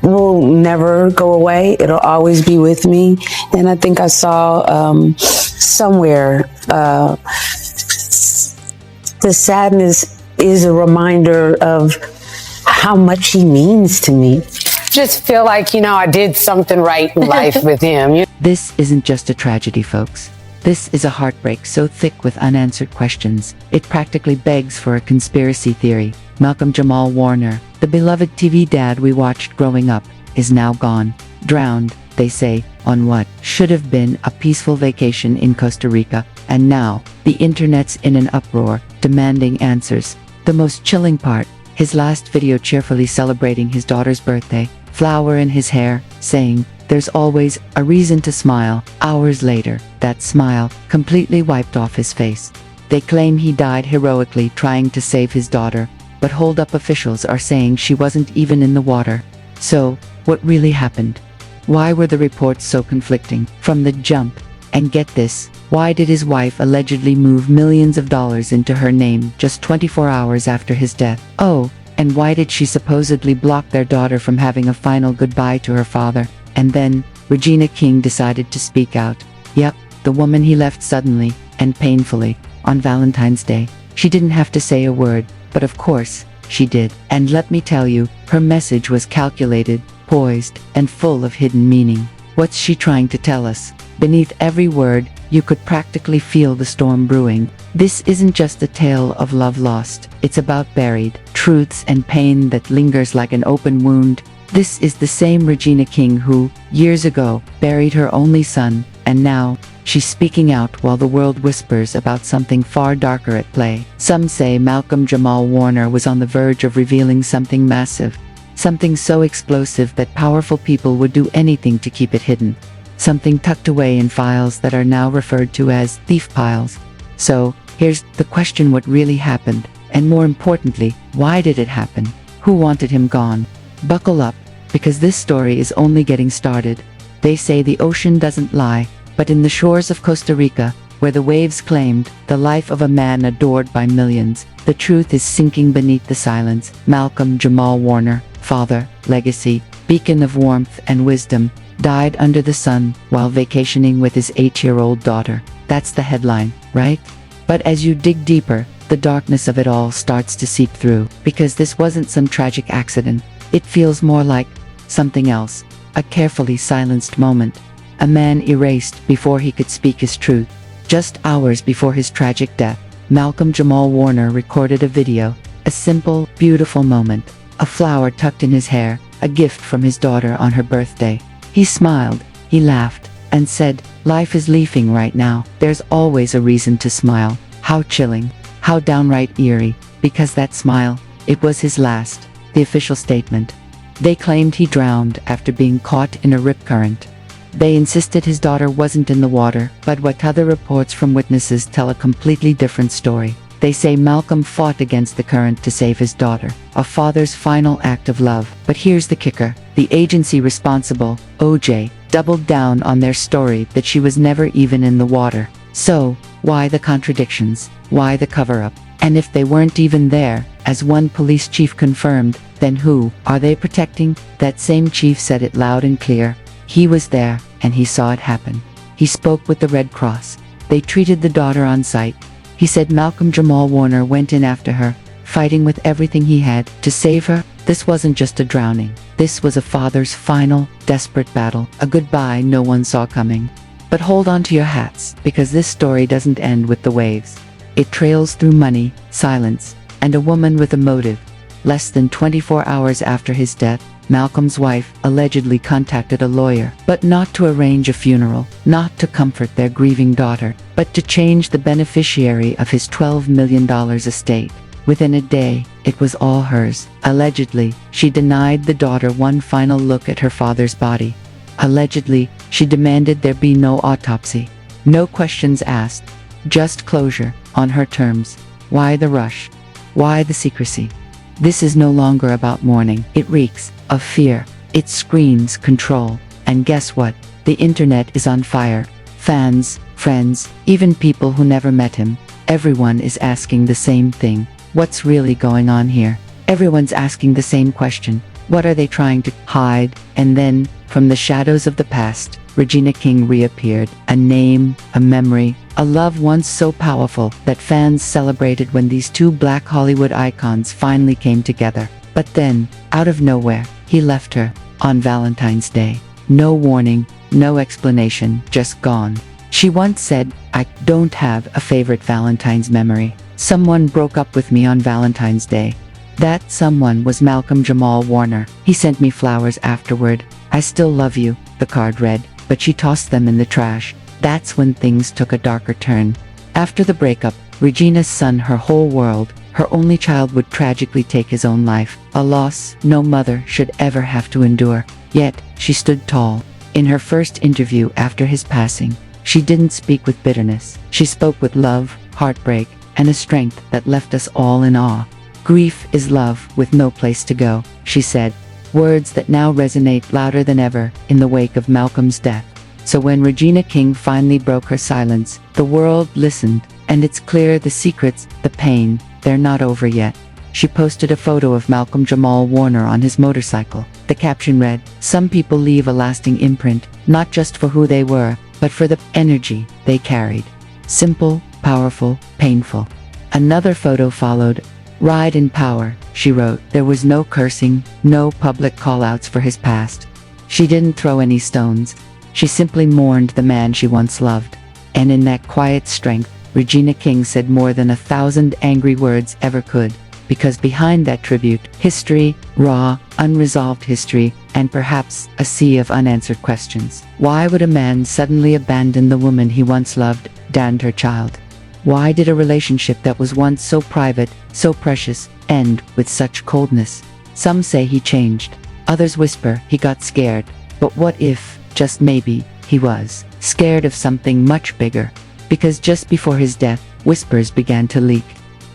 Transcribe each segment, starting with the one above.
will never go away. It'll always be with me. And I think I saw somewhere the sadness is a reminder of how much he means to me. Just feel like, I did something right in life with him. This isn't just a tragedy, folks. This is a heartbreak so thick with unanswered questions, it practically begs for a conspiracy theory. Malcolm Jamal Warner, the beloved TV dad we watched growing up, is now gone. Drowned, they say, on what should have been a peaceful vacation in Costa Rica, and now, the internet's in an uproar, demanding answers. The most chilling part, his last video cheerfully celebrating his daughter's birthday, flower in his hair, saying, "There's always a reason to smile." Hours later, that smile completely wiped off his face. They claim he died heroically trying to save his daughter, but hold-up officials are saying she wasn't even in the water. So, what really happened? Why were the reports so conflicting from the jump? And get this, why did his wife allegedly move millions of dollars into her name just 24 hours after his death? Oh, and why did she supposedly block their daughter from having a final goodbye to her father? And then, Regina King decided to speak out. Yep, the woman he left suddenly, and painfully, on Valentine's Day. She didn't have to say a word, but of course, she did. And let me tell you, her message was calculated, poised, and full of hidden meaning. What's she trying to tell us? Beneath every word, you could practically feel the storm brewing. This isn't just a tale of love lost. It's about buried truths and pain that lingers like an open wound. This is the same Regina King who, years ago, buried her only son, and now, she's speaking out while the world whispers about something far darker at play. Some say Malcolm Jamal Warner was on the verge of revealing something massive. Something so explosive that powerful people would do anything to keep it hidden. Something tucked away in files that are now referred to as thief piles. So, here's the question: what really happened? And more importantly, why did it happen? Who wanted him gone? Buckle up, because this story is only getting started. They say the ocean doesn't lie, but in the shores of Costa Rica, where the waves claimed the life of a man adored by millions, the truth is sinking beneath the silence. Malcolm Jamal Warner, father, legacy, beacon of warmth and wisdom, died under the sun while vacationing with his 8-year-old daughter. That's the headline, right? But as you dig deeper, the darkness of it all starts to seep through, because this wasn't some tragic accident. It feels more like something else, a carefully silenced moment, a man erased before he could speak his truth. Just hours before his tragic death, Malcolm Jamal Warner recorded a video, a simple, beautiful moment, a flower tucked in his hair, a gift from his daughter on her birthday. He smiled, he laughed, and said, "Life is leafing right now. There's always a reason to smile." How chilling, how downright eerie, because that smile, it was his last, the official statement. They claimed he drowned after being caught in a rip current. They insisted his daughter wasn't in the water, but what other reports from witnesses tell a completely different story. They say Malcolm fought against the current to save his daughter, a father's final act of love. But here's the kicker: the agency responsible, OJ, doubled down on their story that she was never even in the water. So, why the contradictions? Why the cover-up? And if they weren't even there, as one police chief confirmed, then who are they protecting? That same chief said it loud and clear. He was there, and he saw it happen. He spoke with the Red Cross. They treated the daughter on site. He said Malcolm Jamal Warner went in after her, fighting with everything he had to save her. This wasn't just a drowning. This was a father's final, desperate battle, a goodbye no one saw coming. But hold on to your hats, because this story doesn't end with the waves. It trails through money, silence, and a woman with a motive. Less than 24 hours after his death, Malcolm's wife allegedly contacted a lawyer, but not to arrange a funeral, not to comfort their grieving daughter, but to change the beneficiary of his $12 million estate. Within a day, it was all hers. Allegedly, she denied the daughter one final look at her father's body. Allegedly, she demanded there be no autopsy. No questions asked. Just closure, on her terms. Why the rush? Why the secrecy? This is no longer about mourning. It reeks of fear. It screams control. And guess what? The internet is on fire. Fans, friends, even people who never met him. Everyone is asking the same thing. What's really going on here? Everyone's asking the same question. What are they trying to hide? And then, from the shadows of the past, Regina King reappeared. A name, a memory, a love once so powerful that fans celebrated when these two Black Hollywood icons finally came together. But then, out of nowhere, he left her on Valentine's Day. No warning, no explanation, just gone. She once said, "I don't have a favorite Valentine's memory. Someone broke up with me on Valentine's Day." That someone was Malcolm Jamal Warner. He sent me flowers afterward. "I still love you," the card read, but she tossed them in the trash. That's when things took a darker turn. After the breakup, Regina's son, her whole world, her only child, would tragically take his own life. A loss no mother should ever have to endure. Yet, she stood tall. In her first interview after his passing, she didn't speak with bitterness. She spoke with love, heartbreak, and a strength that left us all in awe. "Grief is love with no place to go," she said. Words that now resonate louder than ever in the wake of Malcolm's death. So when Regina King finally broke her silence, the world listened, and it's clear the secrets, the pain, they're not over yet. She posted a photo of Malcolm Jamal Warner on his motorcycle. The caption read, "Some people leave a lasting imprint, not just for who they were, but for the energy they carried. Simple, powerful, painful." Another photo followed. "Ride in power," she wrote. There was no cursing, no public call-outs for his past. She didn't throw any stones. She simply mourned the man she once loved. And in that quiet strength, Regina King said more than 1,000 angry words ever could. Because behind that tribute, history, raw, unresolved history, and perhaps a sea of unanswered questions. Why would a man suddenly abandon the woman he once loved, and her child? Why did a relationship that was once so private, so precious, end with such coldness? Some say he changed. Others whisper he got scared. But what if, just maybe, he was scared of something much bigger? Because just before his death, whispers began to leak.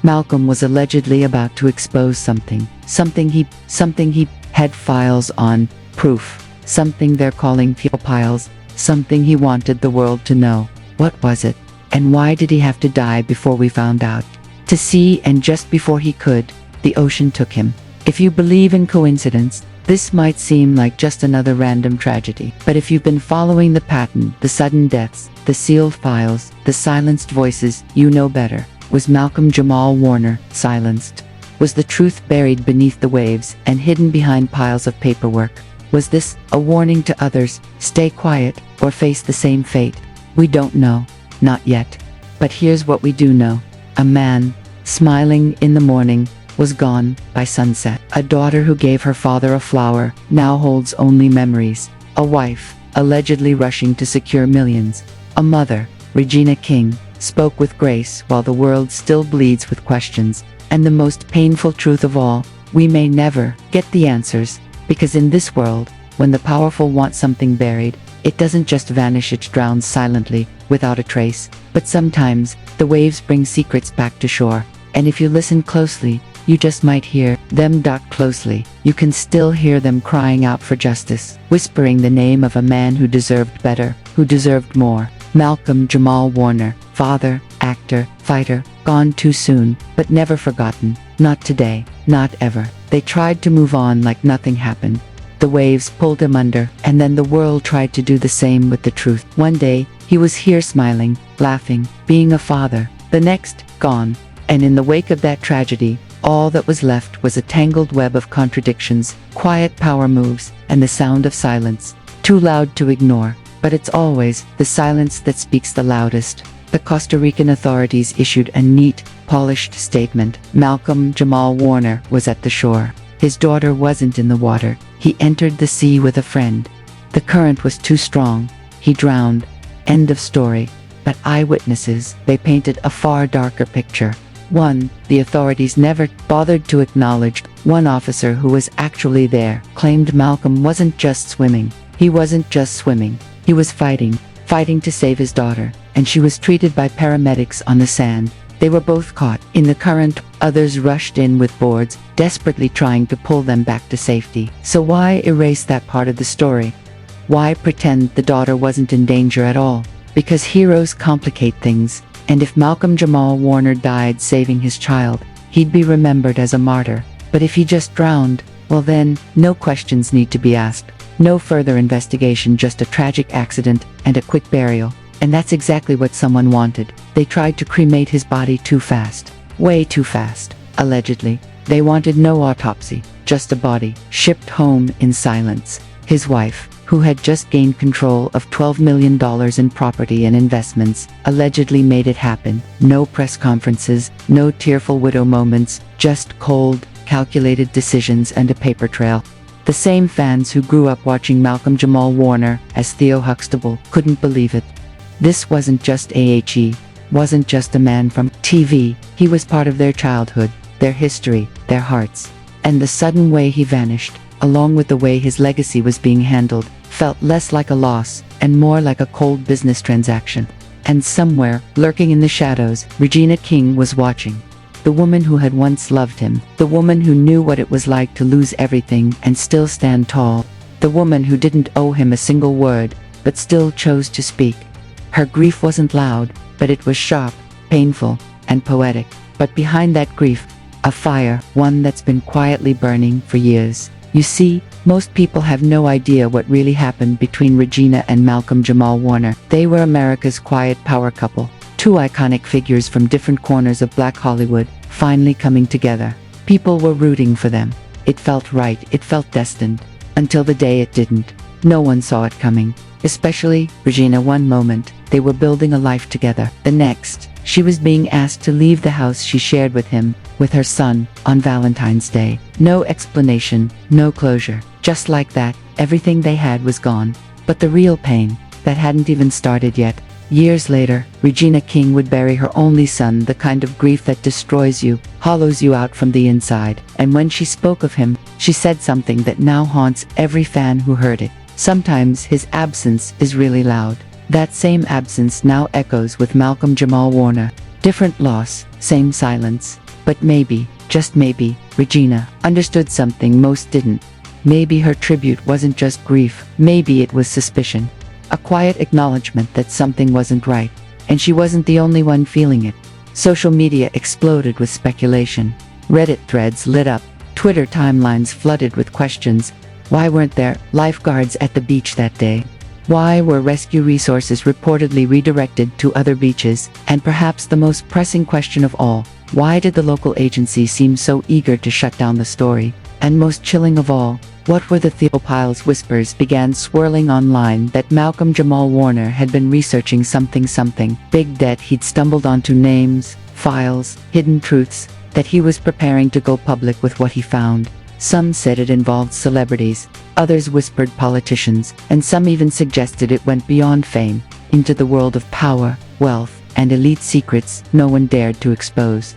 Malcolm was allegedly about to expose something he had files on, proof, something they're calling piles, something he wanted the world to know. What was it? And why did he have to die before we found out? To see, and just before he could, the ocean took him. If you believe in coincidence, this might seem like just another random tragedy. But if you've been following the pattern, the sudden deaths, the sealed files, the silenced voices, you know better. Was Malcolm Jamal Warner silenced? Was the truth buried beneath the waves and hidden behind piles of paperwork? Was this a warning to others, stay quiet, or face the same fate? We don't know. Not yet. But here's what we do know. A man, smiling in the morning, was gone by sunset. A daughter who gave her father a flower now holds only memories. A wife, allegedly rushing to secure millions. A mother, Regina King, spoke with grace while the world still bleeds with questions. And the most painful truth of all, we may never get the answers, because in this world, when the powerful want something buried, it doesn't just vanish, it drowns silently, without a trace. But sometimes, the waves bring secrets back to shore, and if you listen closely, you just might hear them. Closely, you can still hear them crying out for justice, whispering the name of a man who deserved better, who deserved more. Malcolm Jamal Warner, father, actor, fighter, gone too soon, but never forgotten. Not today, not ever. They tried to move on like nothing happened. The waves pulled him under, and then the world tried to do the same with the truth. One day, he was here smiling, laughing, being a father. The next, gone. And in the wake of that tragedy, all that was left was a tangled web of contradictions, quiet power moves, and the sound of silence. Too loud to ignore, but it's always the silence that speaks the loudest. The Costa Rican authorities issued a neat, polished statement. Malcolm Jamal Warner was at the shore. His daughter wasn't in the water. He entered the sea with a friend. The current was too strong. He drowned. End of story. But eyewitnesses, they painted a far darker picture. One, the authorities never bothered to acknowledge. One officer who was actually there claimed Malcolm wasn't just swimming. He wasn't just swimming. He was fighting to save his daughter, and she was treated by paramedics on the sand. They were both caught in the current. Others rushed in with boards, desperately trying to pull them back to safety. So why erase that part of the story? Why pretend the daughter wasn't in danger at all? Because heroes complicate things, and if Malcolm Jamal Warner died saving his child, he'd be remembered as a martyr. But if he just drowned, well then, no questions need to be asked. No further investigation, just a tragic accident and a quick burial. And that's exactly what someone wanted. They tried to cremate his body too fast. Way too fast, allegedly. They wanted no autopsy, just a body, shipped home in silence. His wife, who had just gained control of $12 million in property and investments, allegedly made it happen. No press conferences, no tearful widow moments, just cold, calculated decisions and a paper trail. The same fans who grew up watching Malcolm Jamal Warner as Theo Huxtable couldn't believe it. This wasn't just AHE, wasn't just a man from TV, he was part of their childhood, their history, their hearts. And the sudden way he vanished, along with the way his legacy was being handled, felt less like a loss and more like a cold business transaction. And somewhere, lurking in the shadows, Regina King was watching. The woman who had once loved him, the woman who knew what it was like to lose everything and still stand tall, the woman who didn't owe him a single word, but still chose to speak. Her grief wasn't loud, but it was sharp, painful, and poetic. But behind that grief, a fire, one that's been quietly burning for years. You see, most people have no idea what really happened between Regina and Malcolm Jamal Warner. They were America's quiet power couple. Two iconic figures from different corners of Black Hollywood, finally coming together. People were rooting for them. It felt right, it felt destined. Until the day it didn't. No one saw it coming. Especially Regina. One moment, they were building a life together. The next, she was being asked to leave the house she shared with him, with her son, on Valentine's Day. No explanation, no closure. Just like that, everything they had was gone. But the real pain, that hadn't even started yet. Years later, Regina King would bury her only son, the kind of grief that destroys you, hollows you out from the inside. And when she spoke of him, she said something that now haunts every fan who heard it. Sometimes his absence is really loud. That same absence now echoes with Malcolm Jamal Warner. Different loss, same silence. But maybe, just maybe, Regina understood something most didn't. Maybe her tribute wasn't just grief, maybe it was suspicion. A quiet acknowledgement that something wasn't right, and she wasn't the only one feeling it. Social media exploded with speculation. Reddit threads lit up, Twitter timelines flooded with questions. Why weren't there lifeguards at the beach that day? Why were rescue resources reportedly redirected to other beaches? And perhaps the most pressing question of all, why did the local agency seem so eager to shut down the story? And most chilling of all, what were the Theopiles? Whispers began swirling online that Malcolm Jamal Warner had been researching something big, that he'd stumbled onto names, files, hidden truths, that he was preparing to go public with what he found. Some said it involved celebrities, others whispered politicians, and some even suggested it went beyond fame, into the world of power, wealth, and elite secrets no one dared to expose.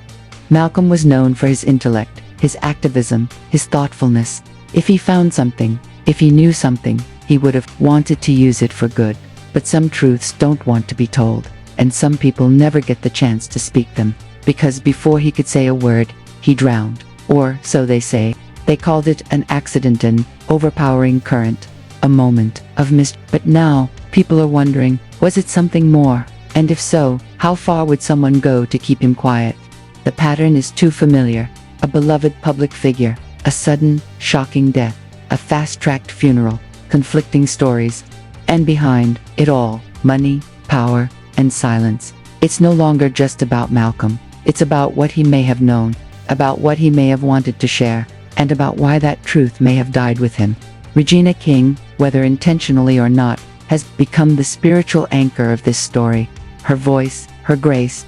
Malcolm was known for his intellect, his activism, his thoughtfulness. If he found something, if he knew something, he would have wanted to use it for good. But some truths don't want to be told, and some people never get the chance to speak them, because before he could say a word, he drowned. Or, so they say. They called it an accident, an overpowering current, a moment of But now, people are wondering, was it something more? And if so, how far would someone go to keep him quiet? The pattern is too familiar. A beloved public figure, a sudden, shocking death, a fast-tracked funeral, conflicting stories. And behind it all, money, power, and silence. It's no longer just about Malcolm. It's about what he may have known, about what he may have wanted to share, and about why that truth may have died with him. Regina King, whether intentionally or not, has become the spiritual anchor of this story. Her voice, her grace,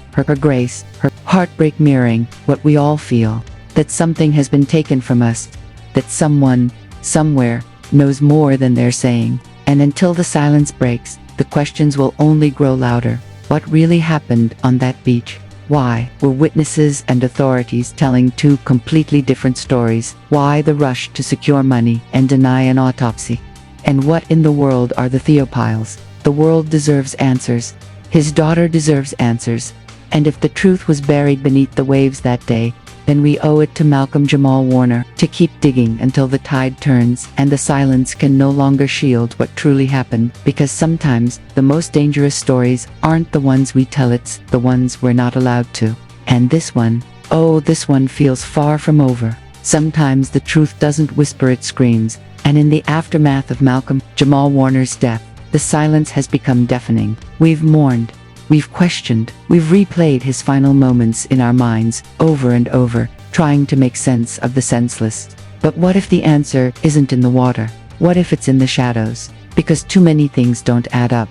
her heartbreak mirroring what we all feel. That something has been taken from us, that someone, somewhere, knows more than they're saying. And until the silence breaks, the questions will only grow louder. What really happened on that beach? Why were witnesses and authorities telling two completely different stories? Why the rush to secure money and deny an autopsy? And what in the world are the Theopiles? The world deserves answers. His daughter deserves answers. And if the truth was buried beneath the waves that day, then we owe it to Malcolm Jamal Warner to keep digging until the tide turns and the silence can no longer shield what truly happened, because sometimes the most dangerous stories aren't the ones we tell, it's the ones we're not allowed to. And this one, oh, this one feels far from over. Sometimes the truth doesn't whisper, it screams. And in the aftermath of Malcolm Jamal Warner's death, the silence has become deafening. We've mourned, we've questioned, we've replayed his final moments in our minds over and over, trying to make sense of the senseless. But what if the answer isn't in the water? What if it's in the shadows? Because too many things don't add up.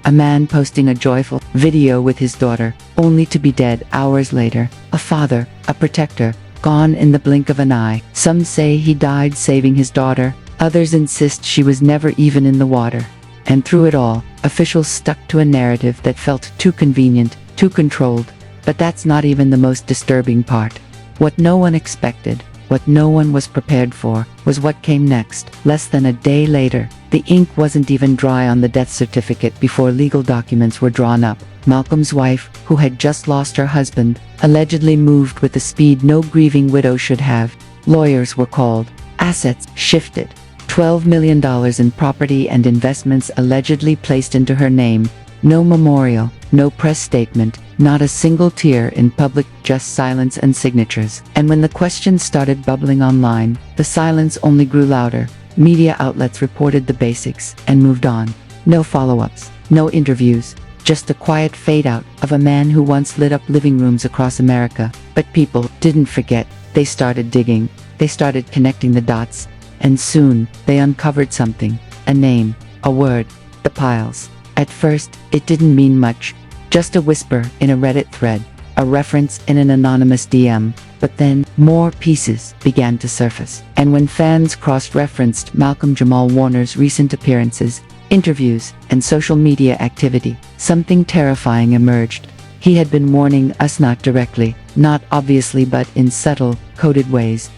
A man posting a joyful video with his daughter, only to be dead hours later. A father, a protector, gone in the blink of an eye. Some say he died saving his daughter. Others insist she was never even in the water. And through it all, officials stuck to a narrative that felt too convenient, too controlled. But that's not even the most disturbing part. What no one expected, what no one was prepared for, was what came next. Less than a day later, the ink wasn't even dry on the death certificate before legal documents were drawn up. Malcolm's wife, who had just lost her husband, allegedly moved with the speed no grieving widow should have. Lawyers were called. Assets shifted. $12 million in property and investments allegedly placed into her name. No memorial, no press statement, not a single tear in public, just silence and signatures. And when the questions started bubbling online, the silence only grew louder. Media outlets reported the basics and moved on. No follow-ups, no interviews, just a quiet fade-out of a man who once lit up living rooms across America. But people didn't forget. They started digging. They started connecting the dots. And soon, they uncovered something. A name, a word, the Piles. At first, it didn't mean much. Just a whisper in a Reddit thread, a reference in an anonymous DM. But then, more pieces began to surface. And when fans cross-referenced Malcolm Jamal Warner's recent appearances, interviews, and social media activity, something terrifying emerged. He had been warning us, not directly, not obviously, but in subtle, coded ways.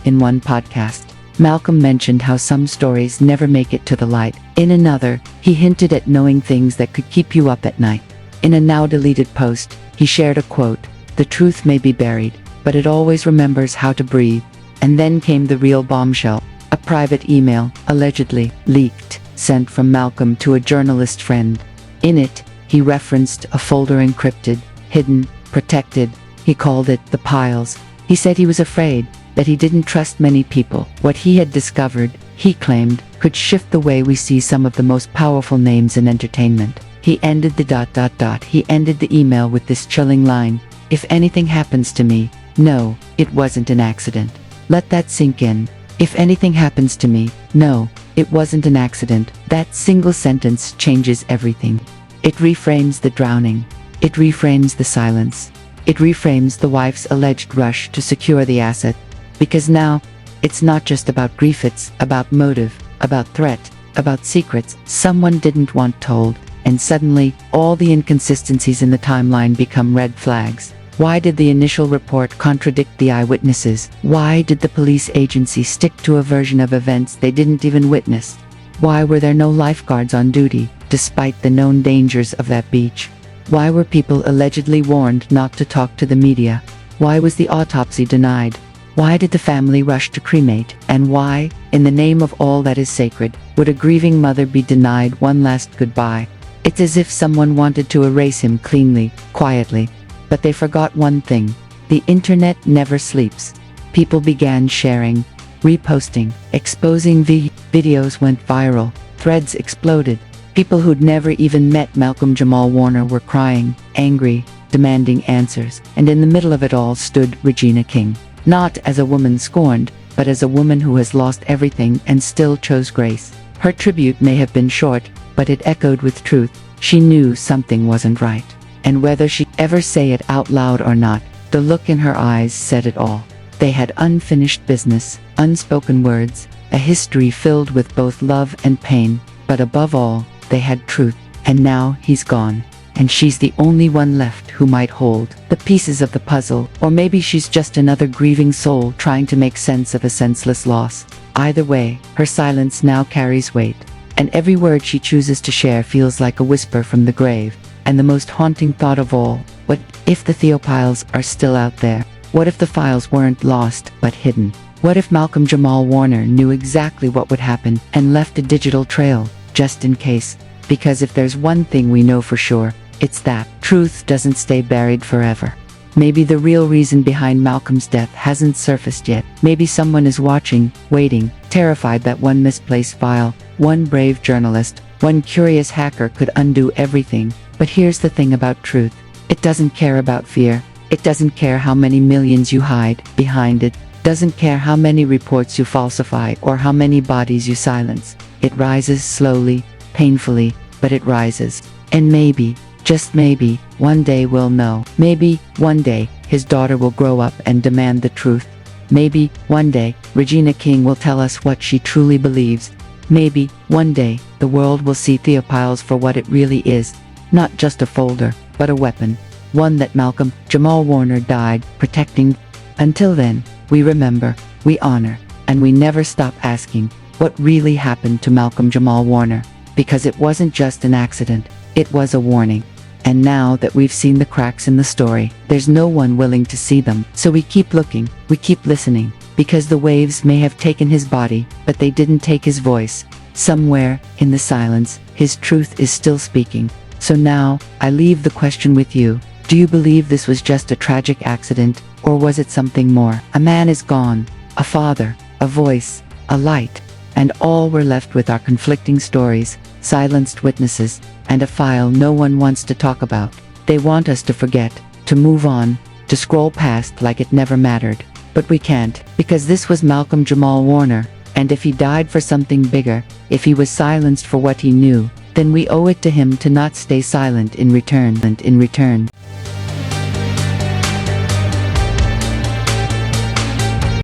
In one podcast, Malcolm mentioned how some stories never make it to the light. In another, he hinted at knowing things that could keep you up at night. In a now-deleted post, he shared a quote, "The truth may be buried, but it always remembers how to breathe." And then came the real bombshell. A private email, allegedly leaked, sent from Malcolm to a journalist friend. In it, he referenced a folder encrypted, hidden, protected. He called it the Piles. He said he was afraid, that he didn't trust many people. What he had discovered, he claimed, could shift the way we see some of the most powerful names in entertainment. He ended He ended the email with this chilling line, "If anything happens to me, no, it wasn't an accident." Let that sink in. If anything happens to me, no, it wasn't an accident. That single sentence changes everything. It reframes the drowning. It reframes the silence. It reframes the wife's alleged rush to secure the asset. Because now, it's not just about grief, it's about motive, about threat, about secrets someone didn't want told. And suddenly, all the inconsistencies in the timeline become red flags. Why did the initial report contradict the eyewitnesses? Why did the police agency stick to a version of events they didn't even witness? Why were there no lifeguards on duty, despite the known dangers of that beach? Why were people allegedly warned not to talk to the media? Why was the autopsy denied? Why did the family rush to cremate? And why, in the name of all that is sacred, would a grieving mother be denied one last goodbye? It's as if someone wanted to erase him cleanly, quietly. But they forgot one thing. The internet never sleeps. People began sharing, reposting, exposing. Videos went viral. Threads exploded. People who'd never even met Malcolm Jamal Warner were crying, angry, demanding answers. And in the middle of it all stood Regina King. Not as a woman scorned, but as a woman who has lost everything and still chose grace. Her tribute may have been short, but it echoed with truth. She knew something wasn't right. And whether she'd ever say it out loud or not, the look in her eyes said it all. They had unfinished business, unspoken words, a history filled with both love and pain, but above all, they had truth. And now he's gone. And she's the only one left who might hold the pieces of the puzzle, or maybe she's just another grieving soul trying to make sense of a senseless loss. Either way, her silence now carries weight, and every word she chooses to share feels like a whisper from the grave. And the most haunting thought of all, what if the Theopiles are still out there? What if the files weren't lost, but hidden? What if Malcolm Jamal Warner knew exactly what would happen and left a digital trail, just in case? Because if there's one thing we know for sure, it's that truth doesn't stay buried forever. Maybe the real reason behind Malcolm's death hasn't surfaced yet. Maybe someone is watching, waiting, terrified that one misplaced file, one brave journalist, one curious hacker could undo everything. But here's the thing about truth. It doesn't care about fear. It doesn't care how many millions you hide behind it. Doesn't care how many reports you falsify or how many bodies you silence. It rises slowly, painfully, but it rises. And maybe, just maybe, one day we'll know. Maybe, one day, his daughter will grow up and demand the truth. Maybe, one day, Regina King will tell us what she truly believes. Maybe, one day, the world will see Theophiles for what it really is. Not just a folder, but a weapon. One that Malcolm Jamal Warner died protecting. Until then, we remember, we honor, and we never stop asking, what really happened to Malcolm Jamal Warner? Because it wasn't just an accident, it was a warning. And now that we've seen the cracks in the story, there's no one willing to see them. So we keep looking, we keep listening, because the waves may have taken his body, but they didn't take his voice. Somewhere, in the silence, his truth is still speaking. So now, I leave the question with you. Do you believe this was just a tragic accident, or was it something more? A man is gone, a father, a voice, a light, and all we're left with are conflicting stories, silenced witnesses, and a file no one wants to talk about. They want us to forget, to move on, to scroll past like it never mattered. But we can't, because this was Malcolm Jamal Warner, and if he died for something bigger, if he was silenced for what he knew, then we owe it to him to not stay silent in return.